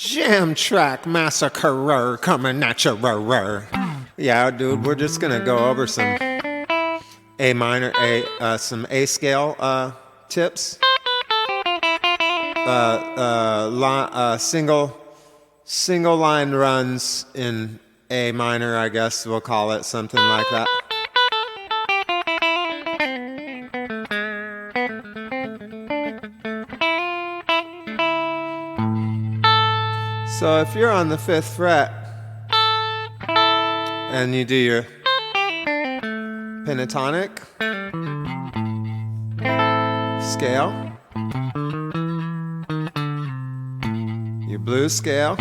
Jam track massacre coming at you. Yeah, dude, we're just gonna go over some A minor, some A scale tips. Single line runs in A minor, I guess we'll call it something like that. So if you're on the 5th fret and you do your pentatonic scale, your blues scale,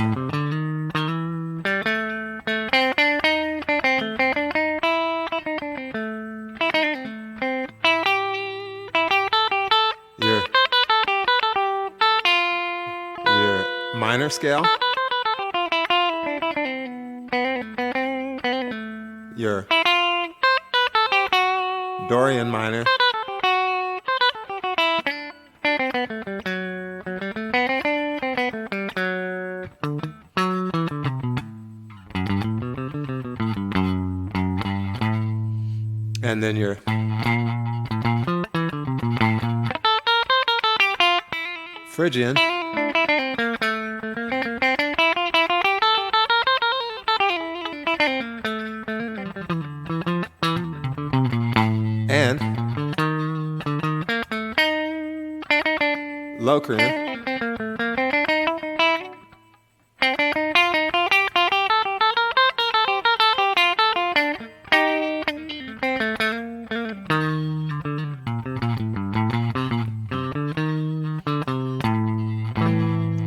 your minor scale, your Dorian minor, and then your Phrygian, and Locrian,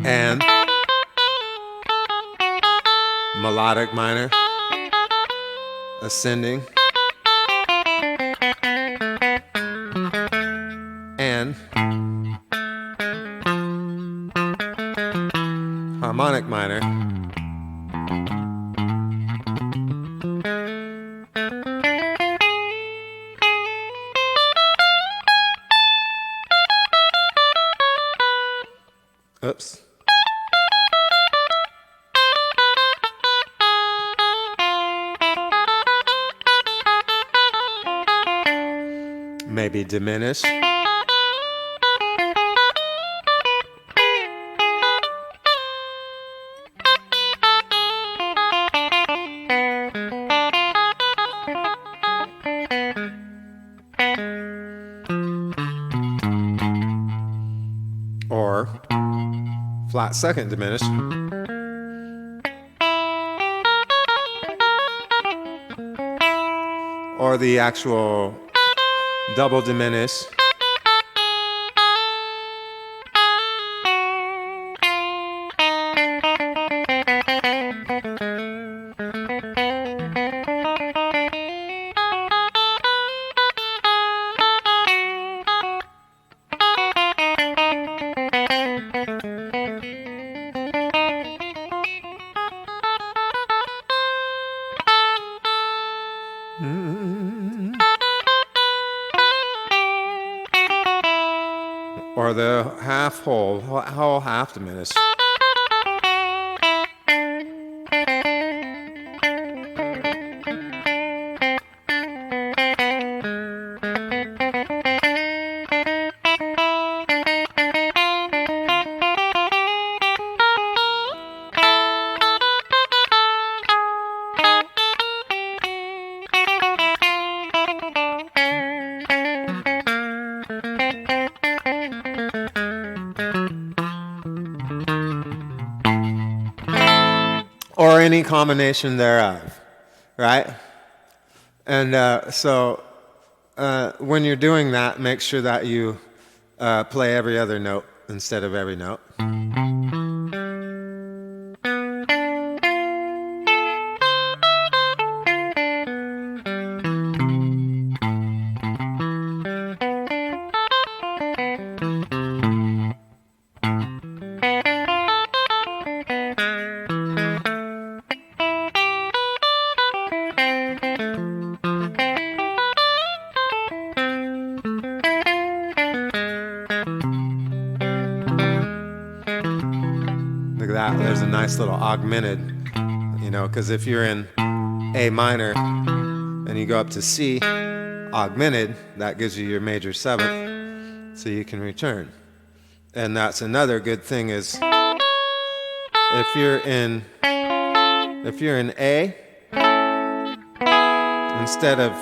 and melodic minor, ascending, and harmonic minor, oops, maybe diminished, or flat second diminished, or the actual double diminished, or the whole half diminished. Or any combination thereof, right? And so when you're doing that, make sure that you play every other note instead of every note. Look at that, there's a nice little augmented, because if you're in A minor and you go up to C, augmented, that gives you your major seventh, so you can return. And that's another good thing is if you're in A, instead of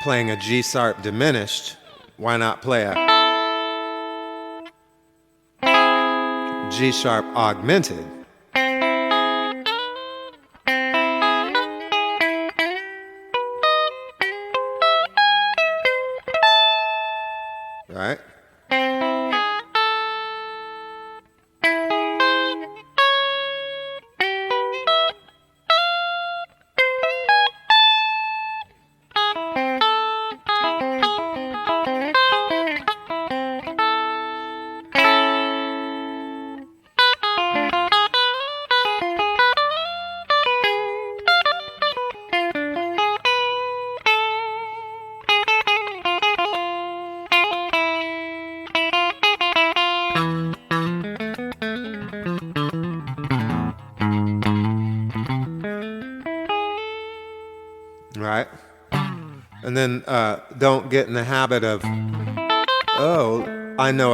playing a G sharp diminished, why not play a G sharp augmented? Right? Right? And then don't get in the habit of, oh, I know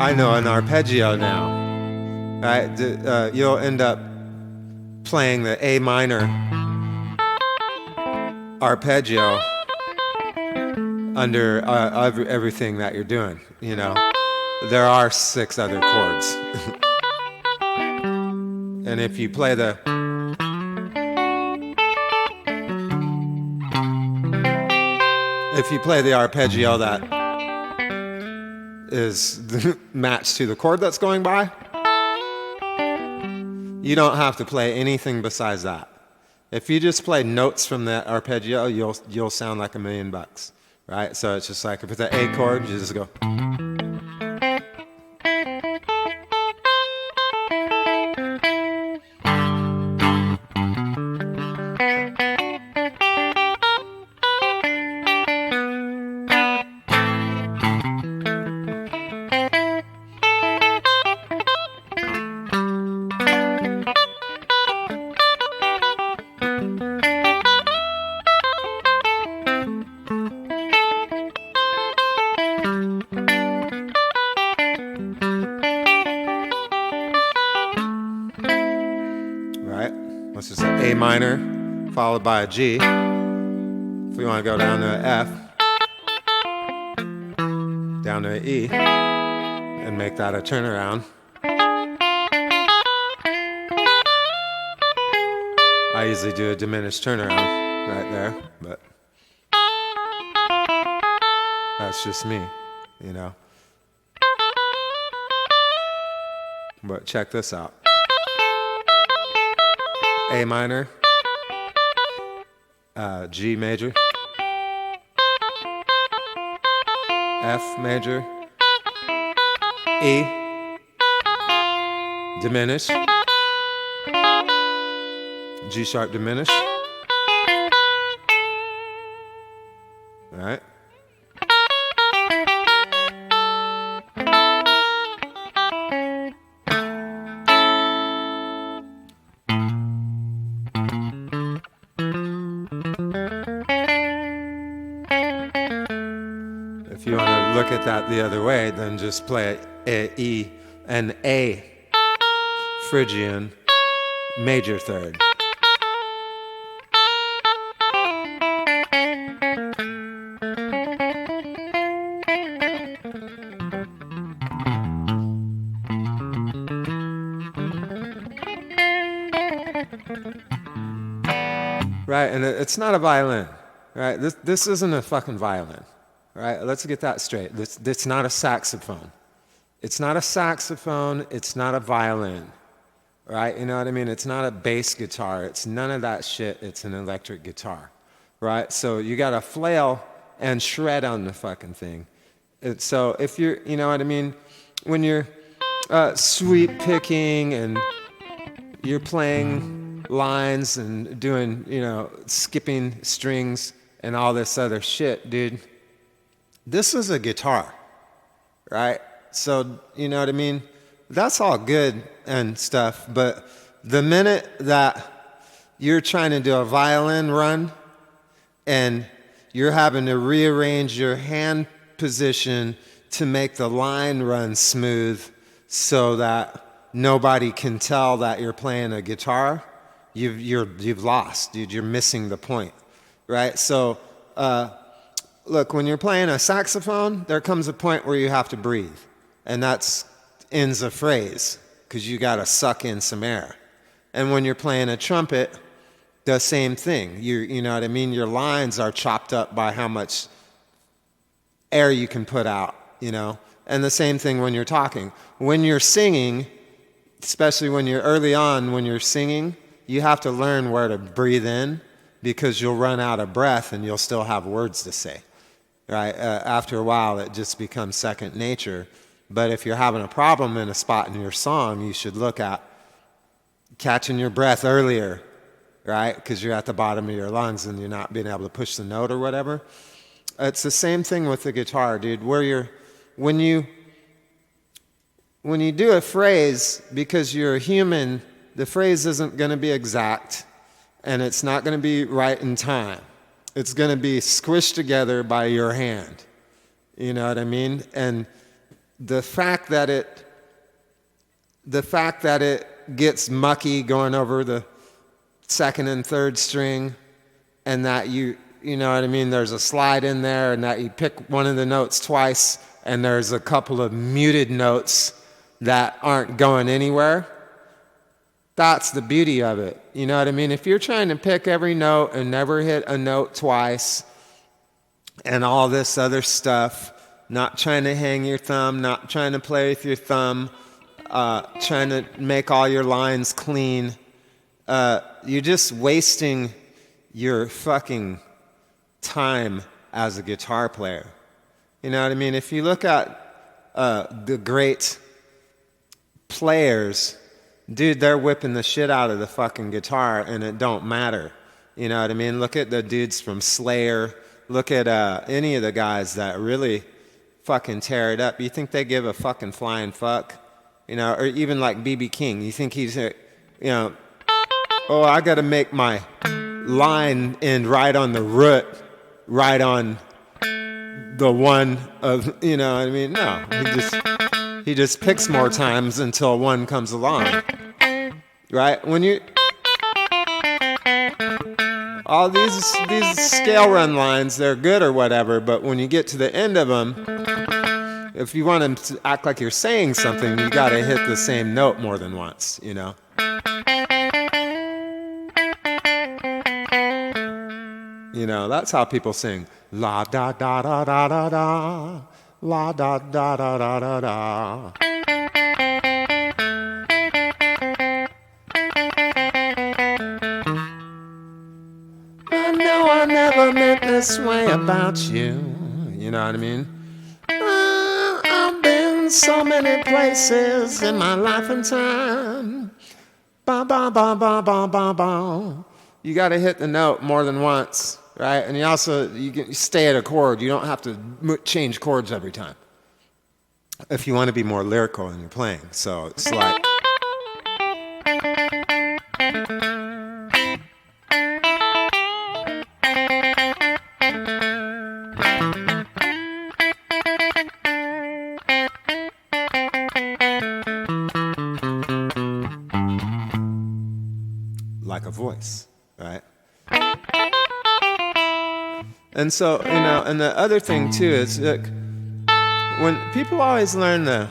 an arpeggio now. Right? You'll end up playing the A minor arpeggio under everything that you're doing. There are 6 other chords. And if you play the arpeggio that is matched to the chord that's going by, you don't have to play anything besides that. If you just play notes from that arpeggio, you'll sound like $1,000,000, right? So it's just like if it's an A chord, you just go. Let's just say A minor followed by a G. If we want to go down to an F, down to an E, and make that a turnaround. I usually do a diminished turnaround right there, but that's just me, But check this out. A minor, G major, F major, E, diminished, G sharp diminished, all right? If you want to look at that the other way, then just play an A Phrygian major third. Right, and it's not a violin, right? This isn't a fucking violin. Right, let's get that straight. It's not a saxophone. It's not a saxophone. It's not a violin. Right, you know what I mean? It's not a bass guitar. It's none of that shit. It's an electric guitar. Right, so you got to flail and shred on the fucking thing. So if you're, you know what I mean? When you're sweep picking and you're playing lines and doing, skipping strings and all this other shit, dude. This is a guitar, right? So, you know what I mean? That's all good and stuff, but the minute that you're trying to do a violin run and you're having to rearrange your hand position to make the line run smooth so that nobody can tell that you're playing a guitar, you've lost, dude. You're missing the point, right? So, look, when you're playing a saxophone, there comes a point where you have to breathe, and that's ends a phrase because you got to suck in some air. And when you're playing a trumpet, the same thing. You know what I mean? Your lines are chopped up by how much air you can put out, you know? And the same thing when you're talking. When you're singing, especially when you're early on, when you're singing, you have to learn where to breathe in because you'll run out of breath and you'll still have words to say, right? After a while, it just becomes second nature. But if you're having a problem in a spot in your song, you should look at catching your breath earlier, right? Because you're at the bottom of your lungs and you're not being able to push the note or whatever. It's the same thing with the guitar, dude. When you do a phrase, because you're a human, the phrase isn't going to be exact, and it's not going to be right in time. It's going to be squished together by your hand. You know what I mean? And the fact that it gets mucky going over the second and third string, and that you know what I mean, there's a slide in there, and that you pick one of the notes twice, and there's a couple of muted notes that aren't going anywhere. That's the beauty of it. You know what I mean? If you're trying to pick every note and never hit a note twice and all this other stuff, not trying to hang your thumb, not trying to play with your thumb, trying to make all your lines clean, you're just wasting your fucking time as a guitar player. You know what I mean? If you look at the great players, dude, they're whipping the shit out of the fucking guitar, and it don't matter. You know what I mean? Look at the dudes from Slayer. Look at any of the guys that really fucking tear it up. You think they give a fucking flying fuck? You know, or even like B.B. King. You think he's, you know, oh, I got to make my line end right on the root, right on the one of, you know what I mean? No, he just picks more times until one comes along, right? When you, all these scale run lines, they're good or whatever, but when you get to the end of them, if you want them to act like you're saying something, you got to hit the same note more than once, you know? You know, that's how people sing. La da da da da da da. La da da da da da da. I know I never meant this way about you. You know what I mean? I've been so many places in my life and time. Ba ba ba ba ba ba ba. You got to hit the note more than once, right? And you also you stay at a chord. You don't have to change chords every time if you want to be more lyrical in your playing. So it's like, like a voice, right? And so, you know, and the other thing too is, look, when people always learn the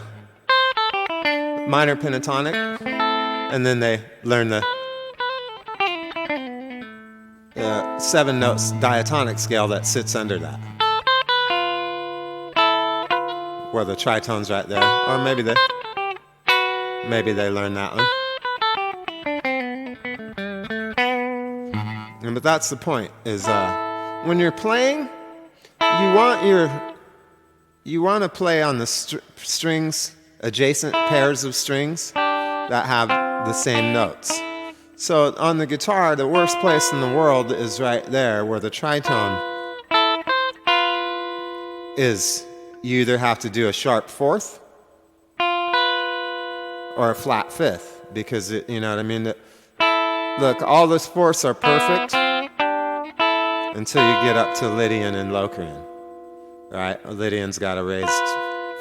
minor pentatonic, and then they learn the 7 notes diatonic scale that sits under that, where the tritone's right there, or maybe they learn that one. But that's the point, is when you're playing, you want to play on the strings, adjacent pairs of strings that have the same notes. So on the guitar, the worst place in the world is right there where the tritone is you either have to do a sharp fourth or a flat fifth, because you know what I mean? Look, all those fourths are perfect until you get up to Lydian and Locrian, right? Lydian's got a raised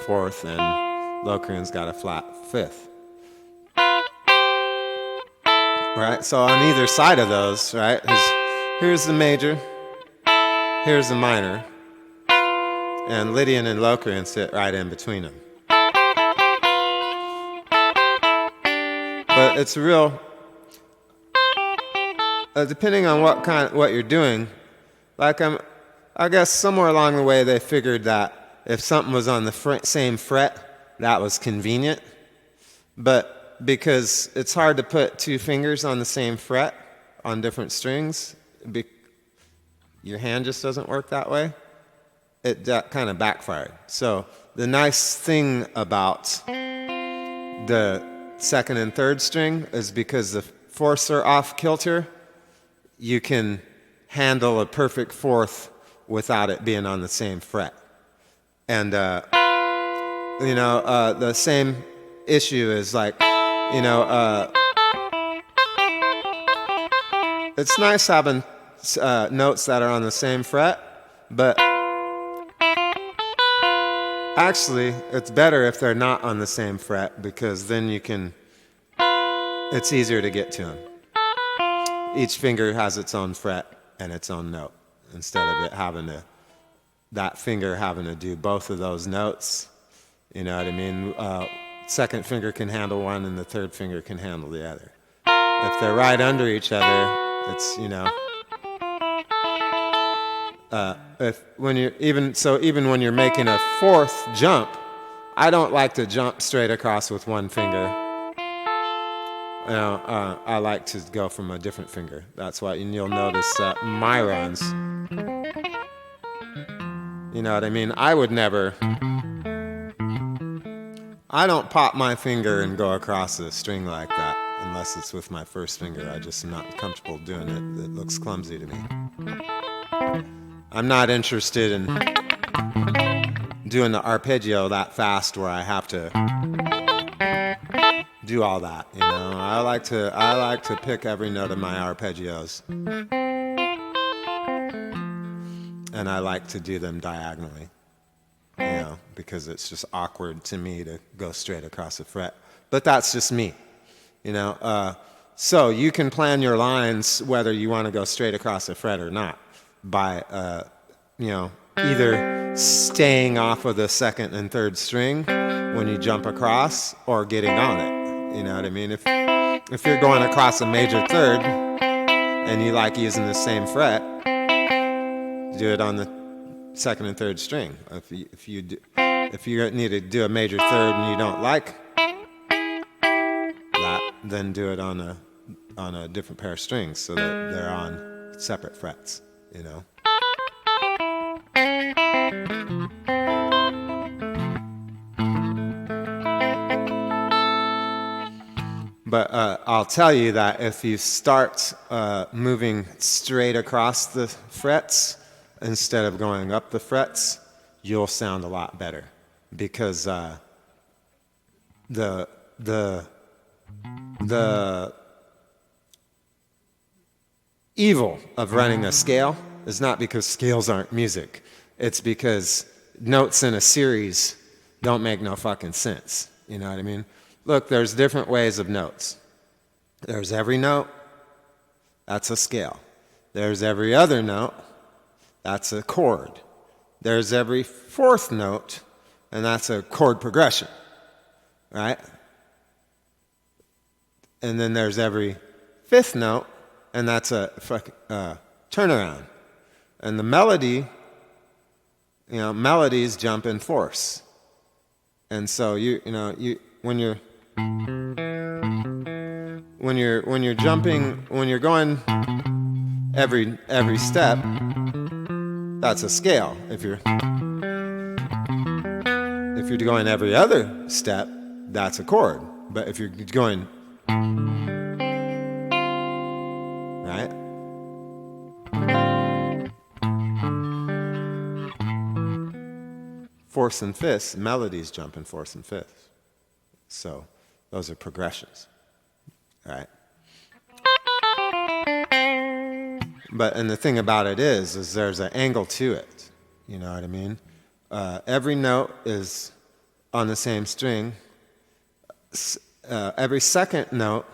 fourth and Locrian's got a flat fifth. Right, so on either side of those, right, here's the major, here's the minor, and Lydian and Locrian sit right in between them. But it's real, depending on what you're doing, like I guess somewhere along the way they figured that if something was on the same fret, that was convenient, but because it's hard to put two fingers on the same fret on different strings. Your hand just doesn't work that way. That kind of backfired. So the nice thing about the second and third string is because the fourths are off kilter, you can handle a perfect fourth without it being on the same fret. And, the same issue is like, it's nice having notes that are on the same fret, but actually it's better if they're not on the same fret, because then it's easier to get to them. Each finger has its own fret and its own note, instead of it that finger having to do both of those notes. You know what I mean? Second finger can handle one and the third finger can handle the other. If they're right under each other, it's, even when you're making a fourth jump, I don't like to jump straight across with one finger. I like to go from a different finger. That's why you'll notice my runs. You know what I mean? I don't pop my finger and go across a string like that unless it's with my first finger. I just am not comfortable doing it. It looks clumsy to me. I'm not interested in doing the arpeggio that fast where I have to do all that, I like to pick every note of my arpeggios. And I like to do them diagonally. Because it's just awkward to me to go straight across a fret. But that's just me, So you can plan your lines whether you want to go straight across a fret or not by, either staying off of the second and third string when you jump across or getting on it. You know what I mean? If you're going across a major third and you like using the same fret, do it on the second and third string. If you need to do a major third and you don't like that, then do it on a different pair of strings so that they're on separate frets, But I'll tell you that if you start moving straight across the frets instead of going up the frets, you'll sound a lot better, because the evil of running a scale is not because scales aren't music. It's because notes in a series don't make no fucking sense. You know what I mean? Look, there's different ways of notes. There's every note, that's a scale. There's every other note, that's a chord. There's every fourth note, and that's a chord progression, right? And then there's every fifth note, and that's a turnaround. And the melody, melodies jump in fourths. And so when you're going every step, that's a scale. If you're going every other step, that's a chord. But if you're going right, fourths and fifths, melodies jump in fourths and fifths. So those are progressions, all right? And the thing about it is there's an angle to it, you know what I mean? Every note is on the same string. Every second note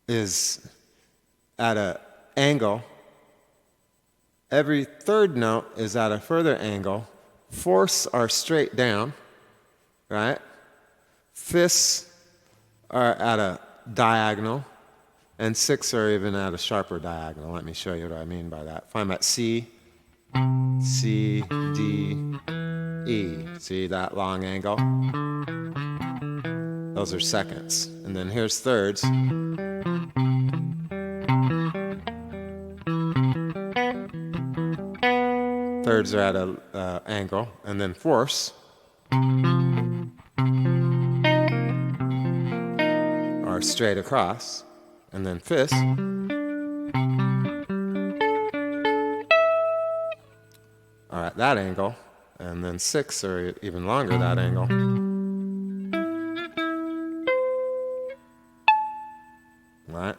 is at an angle. Every third note is at a further angle. Fourths are straight down, right? Fifths are at a diagonal, and sixths are even at a sharper diagonal. Let me show you what I mean by that. If I'm at C, C, D, E, see that long angle? Those are seconds. And then here's thirds. Thirds are at an angle. And then fourths are straight across. And then fifths are at that angle. And then sixths are even longer, that angle. Right?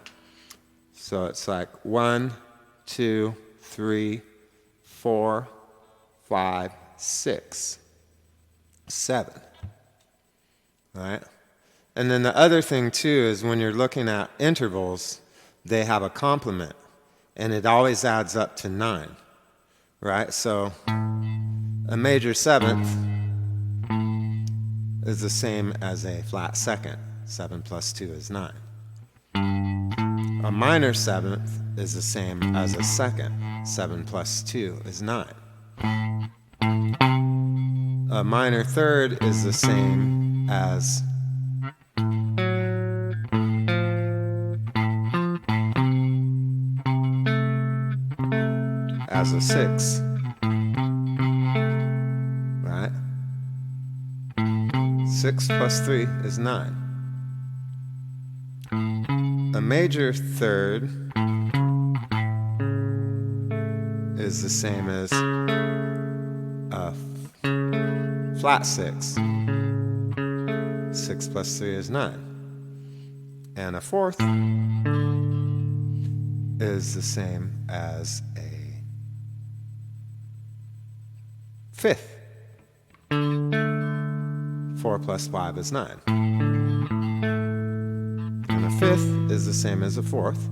So it's like 1, 2, 3, 4, 5, 6, 7. Right? And then the other thing too is when you're looking at intervals, they have a complement, and it always adds up to 9. Right? So a major seventh is the same as a flat second. 7 plus 2 is 9. A minor seventh is the same as a second. 7 plus 2 is 9. A minor third is the same as a sixth. Right? 6 plus 3 is 9. A major third is the same as a flat 6. 6 plus 3 is 9. And a fourth is the same as a fifth. 4 plus 5 is 9. And a fifth is the same as a fourth.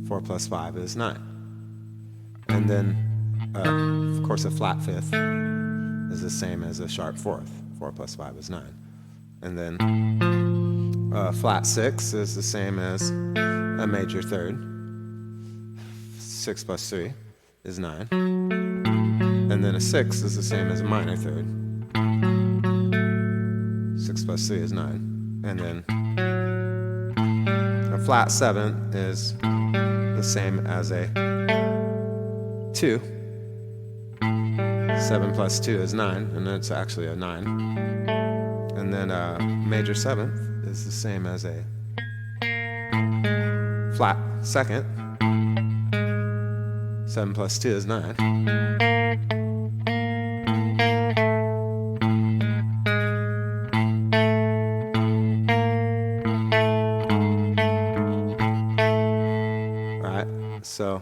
4 plus 5 is 9. And then, of course, a flat fifth is the same as a sharp fourth. 4 plus 5 is 9. And then a flat 6 is the same as a major third. 6 plus 3 is 9. And then a 6 is the same as a minor third. 6 plus 3 is 9. And then a flat 7 is the same as a 2. 7 plus 2 is 9, and it's actually a 9. And then a major 7th is the same as a flat 2nd. 7 plus 2 is 9. So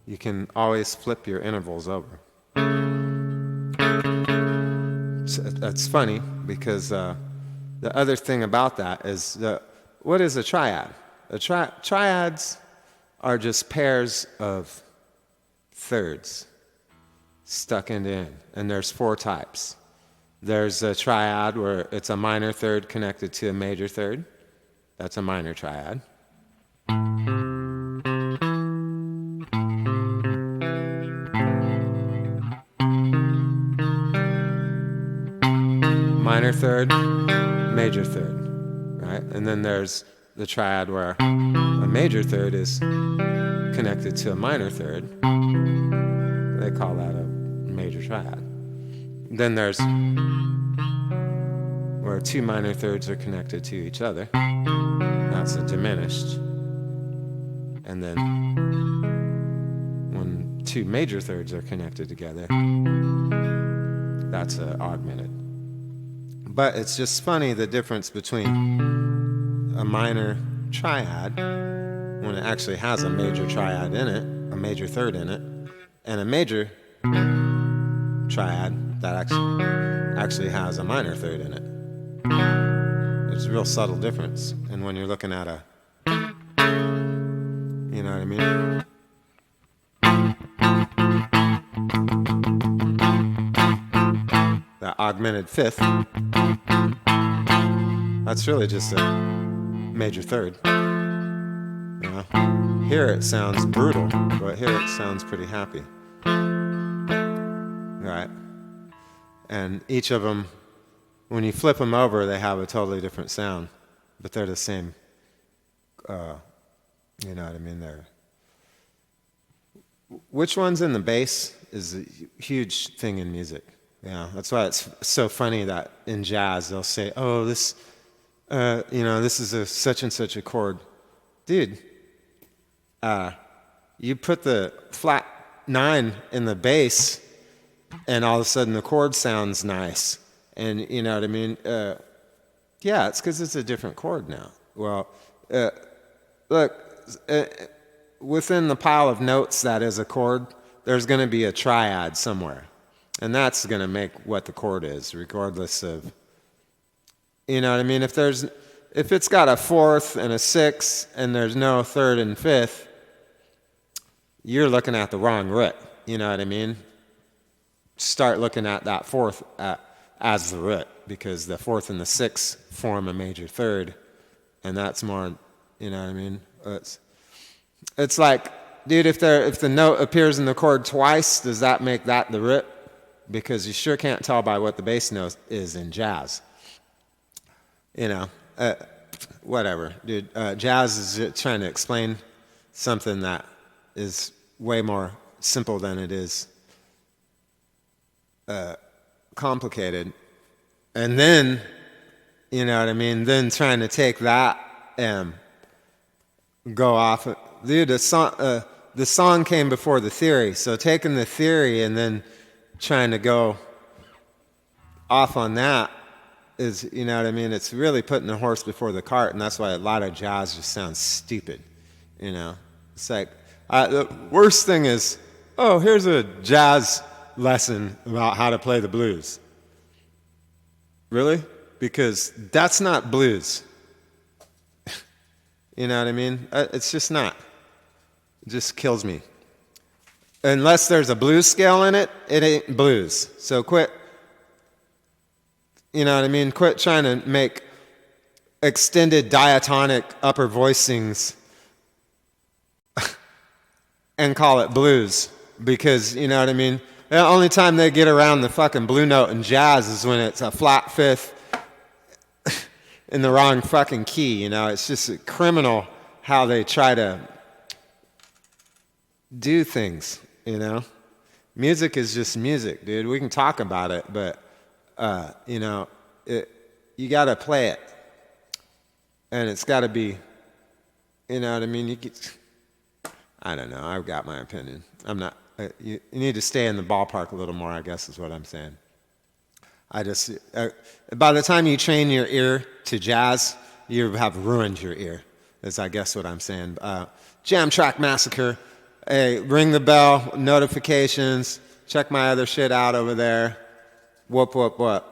you can always flip your intervals over. That's funny because the other thing about that is what is a triad? Triads are just pairs of thirds stuck end to end, and there's 4 types. There's a triad where it's a minor third connected to a major third. That's a minor triad. Minor third, major third, right? And then there's the triad where a major third is connected to a minor third. They call that a major triad. Then there's where 2 minor thirds are connected to each other. That's a diminished. And then when two major thirds are connected together, that's augmented. But it's just funny the difference between a minor triad, when it actually has a major triad in it, a major third in it, and a major triad that actually has a minor third in it. There's a real subtle difference. And when you're looking at a, you know what I mean? That augmented fifth, that's really just a major third. You know? Here it sounds brutal, but here it sounds pretty happy. Right? And each of them, when you flip them over, they have a totally different sound, but they're the same. You know what I mean? Which one's in the bass is a huge thing in music. Yeah, that's why it's so funny that in jazz they'll say, "Oh, this, this is a such and such a chord." Dude, you put the flat 9 in the bass, and all of a sudden the chord sounds nice. And you know what I mean? Yeah, it's because it's a different chord now. Well, look, within the pile of notes that is a chord, there's going to be a triad somewhere. And that's going to make what the chord is, regardless of, you know what I mean? If it's got a fourth and a sixth, and there's no third and fifth, you're looking at the wrong root. You know what I mean? Start looking at that fourth as the root, because the fourth and the sixth form a major third, and that's more, you know what I mean? It's like, dude, if the note appears in the chord twice, does that make that the root? Because you sure can't tell by what the bass note is in jazz. You know, whatever, dude. Jazz is just trying to explain something that is way more simple than it is complicated. And then, you know what I mean, then trying to take that and go off. Dude, the song came before the theory. So taking the theory and then trying to go off on that is, you know what I mean, it's really putting the horse before the cart, and that's why a lot of jazz just sounds stupid, you know. It's like, the worst thing is, oh, here's a jazz lesson about how to play the blues. Really? Because that's not blues. You know what I mean? It's just not. It just kills me. Unless there's a blues scale in it, it ain't blues. So quit, you know what I mean? Quit trying to make extended diatonic upper voicings and call it blues. Because, you know what I mean? The only time they get around the fucking blue note in jazz is when it's a flat fifth in the wrong fucking key, you know? It's just criminal how they try to do things, you know? Music is just music, dude. We can talk about it, but, you know, you got to play it. And it's got to be, you know what I mean? I don't know. I've got my opinion. I'm not, you need to stay in the ballpark a little more, I guess is what I'm saying. By the time you train your ear to jazz, you have ruined your ear, is I guess what I'm saying. Jam Track Massacre. Hey, ring the bell, notifications, check my other shit out over there. Whoop, whoop, whoop.